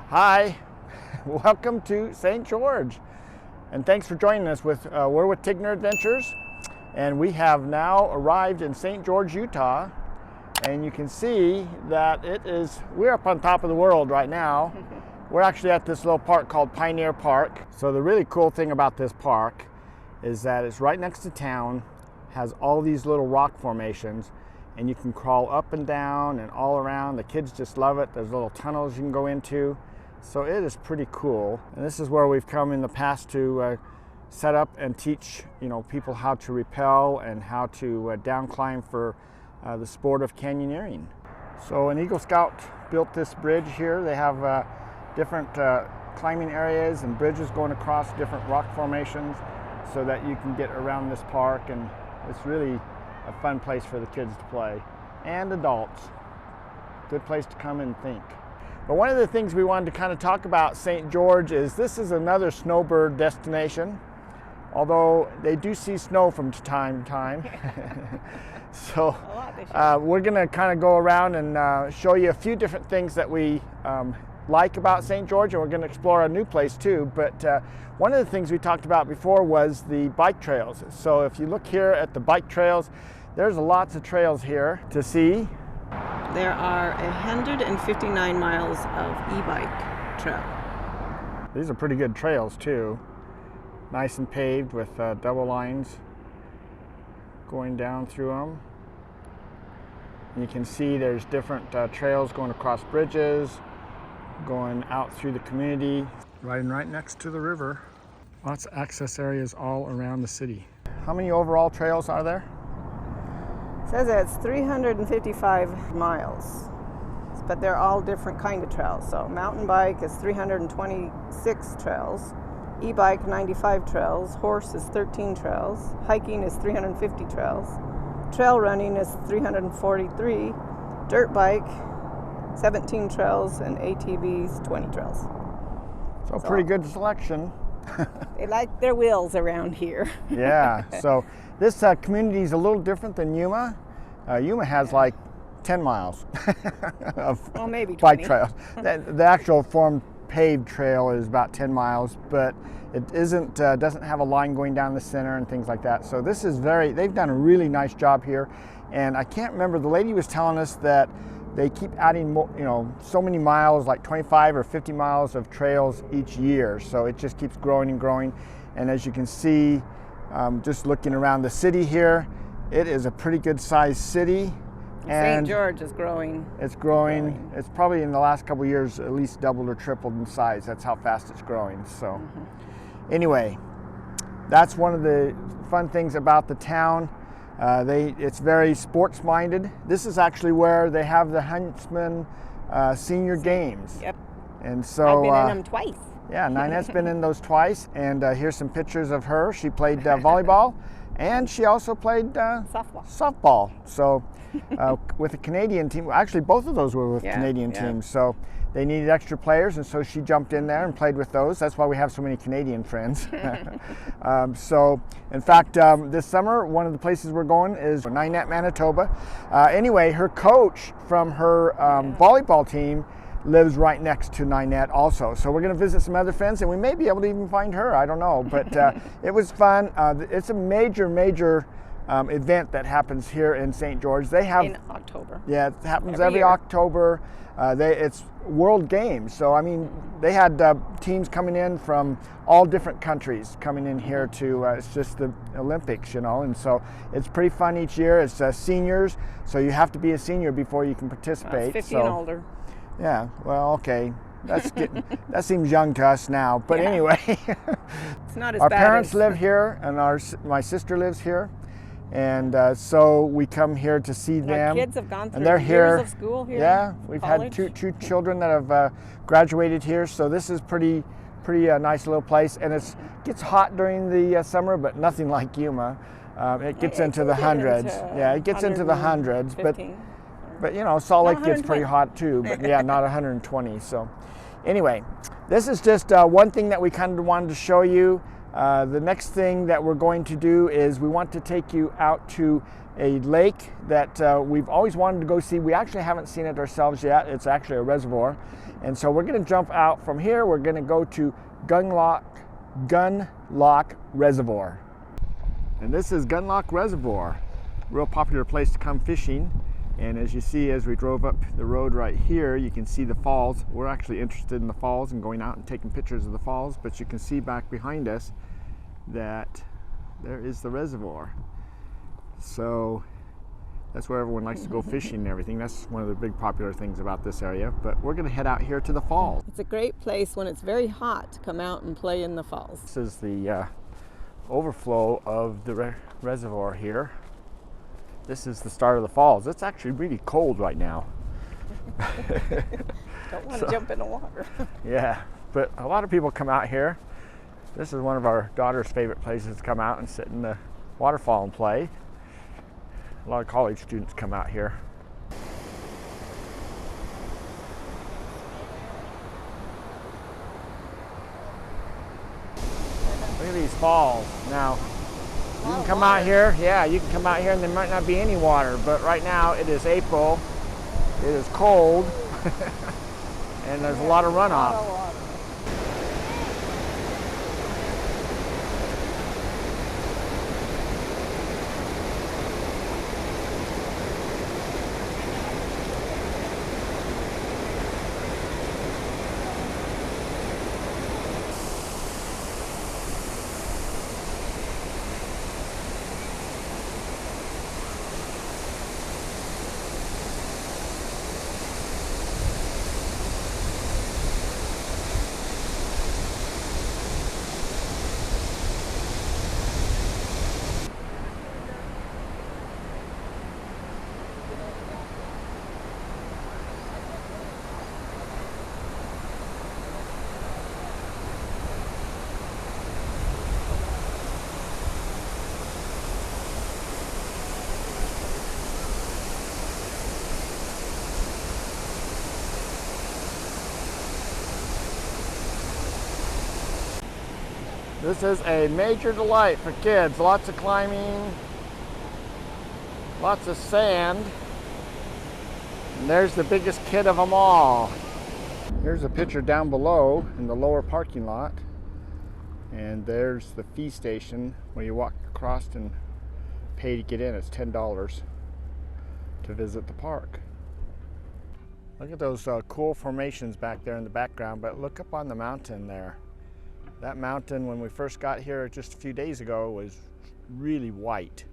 Hi, welcome to St. George, and thanks for joining us. We're with Tigner Adventures, and we have now arrived in St. George, Utah, and you can see that we're up on top of the world right now. We're actually at this little park called Pioneer Park. So the really cool thing about this park is that it's right next to town, has all these little rock formations, and you can crawl up and down and all around. The kids just love it. There's little tunnels you can go into. So it is pretty cool. And this is where we've come in the past to set up and teach people how to rappel and how to down climb for the sport of canyoneering. So an Eagle Scout built this bridge here. They have different climbing areas and bridges going across different rock formations so that you can get around this park, and it's really a fun place for the kids to play, and adults. Good place to come and think. But one of the things we wanted to kind of talk about St. George is this is another snowbird destination, although they do see snow from time to time. So we're going to kind of go around and show you a few different things that we like about St. George, and we're going to explore a new place too. But one of the things we talked about before was the bike trails. So if you look here at the bike trails, there's lots of trails here to see. There are 159 miles of e-bike trail. These are pretty good trails too. Nice and paved with double lines going down through them. You can see there's different trails going across bridges, going out through the community. Riding right next to the river. Lots of access areas all around the city. How many overall trails are there? It says that it's 355 miles, but they're all different kind of trails. So mountain bike is 326 trails, e-bike 95 trails, horse is 13 trails, hiking is 350 trails, trail running is 343, dirt bike 17 trails, and ATVs 20 trails. So pretty good selection. They like their wheels around here. Yeah, so this community is a little different than Yuma. Yuma has like 10 miles of maybe 20. Bike trails. The actual formed paved trail is about 10 miles, but it doesn't have a line going down the center and things like that. So this is they've done a really nice job here. And I can't remember, the lady was telling us that they keep adding more, so many miles, like 25 or 50 miles of trails each year. So it just keeps growing and growing. And as you can see, just looking around the city here, it is a pretty good sized city. And St. George is growing. It's growing. It's probably in the last couple of years at least doubled or tripled in size. That's how fast it's growing. So anyway, that's one of the fun things about the town. It's very sports minded. This is actually where they have the Huntsman senior games. Yep. And so I've been in them twice. Yeah, Ninette's been in those twice, and here's some pictures of her. She played volleyball, and she also played softball. So with a Canadian team, actually both of those were with Canadian teams. So they needed extra players, and so she jumped in there and played with those. That's why we have so many Canadian friends. So, in fact, this summer, one of the places we're going is Ninette, Manitoba. Anyway, her coach from her volleyball team lives right next to Ninette also. So we're going to visit some other friends, and we may be able to even find her. I don't know, but it was fun. It's a major event that happens here in St. George. They have in October. Yeah, it happens every October. It's World Games, so I mean they had teams coming in from all different countries coming in here to. It's just the Olympics, and so it's pretty fun each year. It's seniors, so you have to be a senior before you can participate. 50 and older. Yeah. Well, okay. That seems young to us now, but anyway. It's not as our bad parents as live here, and my sister lives here. And so we come here to see them. Our kids have gone through and they're years of school here. Yeah, we've had two children that have graduated here, so this is pretty nice little place. And it gets hot during the summer, but nothing like Yuma. It gets into the hundreds. Yeah, it gets into the hundreds, but Salt Lake gets pretty hot too. But yeah, not 120. So anyway, this is just one thing that we kind of wanted to show you. The next thing that we're going to do is we want to take you out to a lake that we've always wanted to go see. We actually haven't seen it ourselves yet. It's actually a reservoir. And so we're going to jump out from here. We're going to go to Gunlock Reservoir. And this is Gunlock Reservoir. Real popular place to come fishing. And as you see, as we drove up the road right here, you can see the falls. We're actually interested in the falls and going out and taking pictures of the falls, but you can see back behind us that there is the reservoir. So that's where everyone likes to go fishing and everything. That's one of the big popular things about this area. But we're going to head out here to the falls. It's a great place when it's very hot to come out and play in the falls. This is the overflow of the reservoir here. This is the start of the falls. It's actually really cold right now. Don't want to jump in the water. Yeah, but a lot of people come out here. This is one of our daughter's favorite places to come out and sit in the waterfall and play. A lot of college students come out here. Look at these falls. Now, you can come out here, yeah, you can come out here and there might not be any water, but right now it is April, it is cold, and there's a lot of runoff. This is a major delight for kids. Lots of climbing, lots of sand. And there's the biggest kid of them all. Here's a picture down below in the lower parking lot. And there's the fee station where you walk across and pay to get in. It's $10 to visit the park. Look at those cool formations back there in the background, but look up on the mountain there. That mountain, when we first got here just a few days ago, was really white.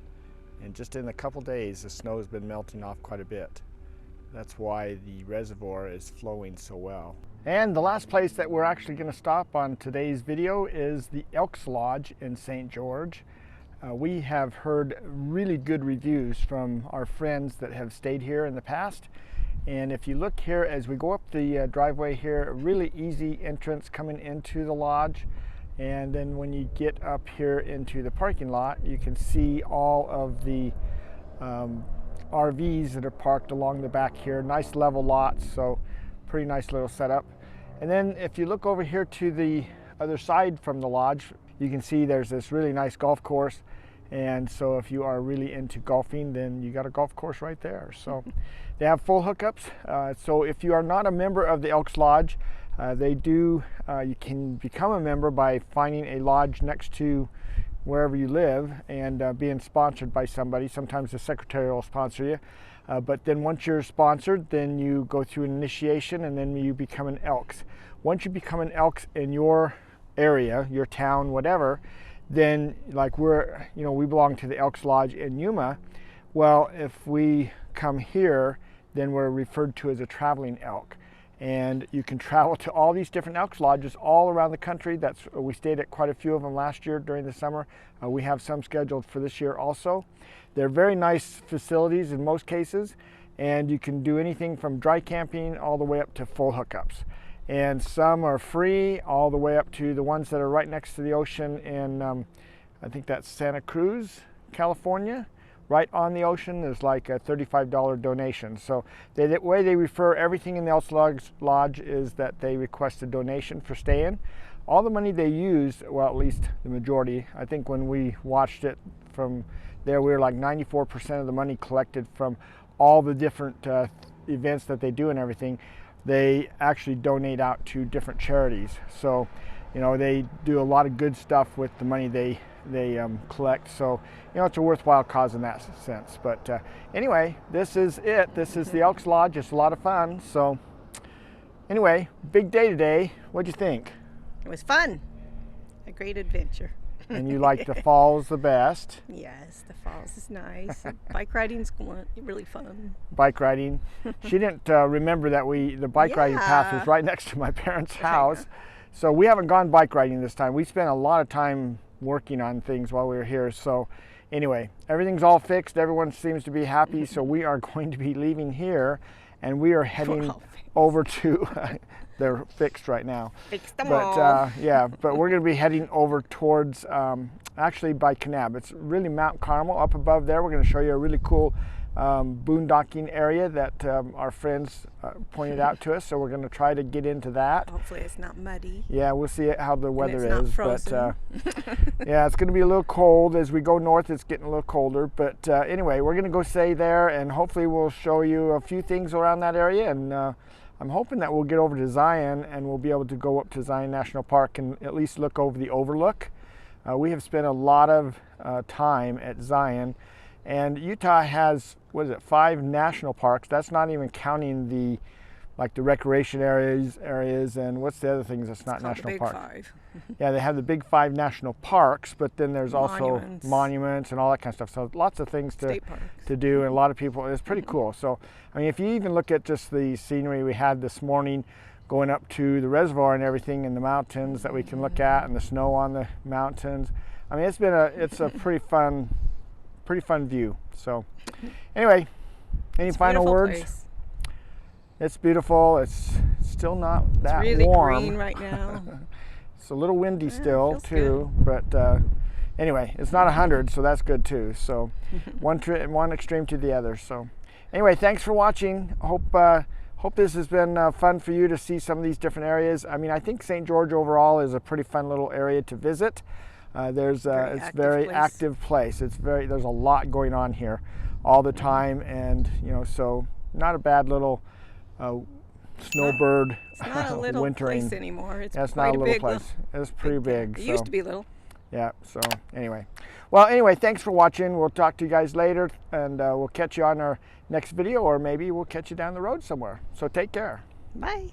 And just in a couple days, the snow has been melting off quite a bit. That's why the reservoir is flowing so well. And the last place that we're actually going to stop on today's video is the Elks Lodge in St. George. We have heard really good reviews from our friends that have stayed here in the past. And if you look here as we go up the driveway here, a really easy entrance coming into the lodge. And then when you get up here into the parking lot, you can see all of the RVs that are parked along the back here. Nice level lots, so pretty nice little setup. And then if you look over here to the other side from the lodge, you can see there's this really nice golf course. And so if you are really into golfing, then you got a golf course right there. So they have full hookups. So if you are not a member of the Elks Lodge, you can become a member by finding a lodge next to wherever you live and being sponsored by somebody. Sometimes the secretary will sponsor you. But then once you're sponsored, then you go through an initiation and then you become an Elks. Once you become an Elks in your area, your town, whatever, then like we belong to the Elks Lodge in Yuma. Well, if we come here, then we're referred to as a traveling elk. And you can travel to all these different Elks Lodges all around the country. We stayed at quite a few of them last year during the summer. We have some scheduled for this year also. They're very nice facilities in most cases, and you can do anything from dry camping all the way up to full hookups. And some are free all the way up to the ones that are right next to the ocean in, I think that's Santa Cruz, California. Right on the ocean is like a $35 donation. So the way they refer everything in the Elks Lodge is that they request a donation for staying. all the money they used, well, at least the majority, I think when we watched it from there, we were like 94% of the money collected from all the different events that they do and everything, they actually donate out to different charities. So, you know, they do a lot of good stuff with the money they collect. So, you know, it's a worthwhile cause in that sense. But anyway, this is it. This is the Elks Lodge. It's a lot of fun. So anyway, big day today. What'd you think? It was fun. A great adventure. And you like the falls the best? Yes, the falls is nice. Bike riding's really fun. Bike riding. She didn't remember that the bike riding path was right next to my parents' house. So we haven't gone bike riding this time. We spent a lot of time working on things while we were here. So anyway, everything's all fixed. Everyone seems to be happy. So we are going to be leaving here, and we are heading over to they're fixed right now. Fixed them but all. yeah, but we're going to be heading over towards actually by Kanab. It's really Mount Carmel up above there. We're going to show you a really cool boondocking area that our friends pointed out to us. So we're going to try to get into that. Hopefully it's not muddy. Yeah, we'll see how the weather and it's is. Not frozen. But yeah, it's going to be a little cold as we go north. It's getting a little colder. But anyway, we're going to go stay there, and hopefully we'll show you a few things around that area. And I'm hoping that we'll get over to Zion, and we'll be able to go up to Zion National Park and at least look over the overlook. We have spent a lot of time at Zion, and Utah has, what is it, 5 national parks. That's not even counting the recreation areas, and what's the other things that's not national parks? Five. Yeah, they have the big 5 national parks, but then there's also monuments and all that kind of stuff. So lots of things to do, and a lot of people. It's pretty cool. So I mean, if you even look at just the scenery we had this morning, going up to the reservoir and everything, and the mountains that we can look at, and the snow on the mountains. I mean, it's a pretty fun view. So anyway, any final words? Place. It's beautiful. It's still not that really warm. Green right now. It's a little windy still too, good. But anyway, it's not 100, so that's good too. So one extreme to the other. So anyway, thanks for watching. Hope this has been fun for you to see some of these different areas. I mean, I think St. George overall is a pretty fun little area to visit. It's a very active place. There's a lot going on here all the time, and you know, so not a bad little Snowbird it's not a little wintering place anymore. It's not quite a little place. Little, it's pretty big. It used to be little. Yeah. So anyway, thanks for watching. We'll talk to you guys later, and we'll catch you on our next video, or maybe we'll catch you down the road somewhere. So take care. Bye.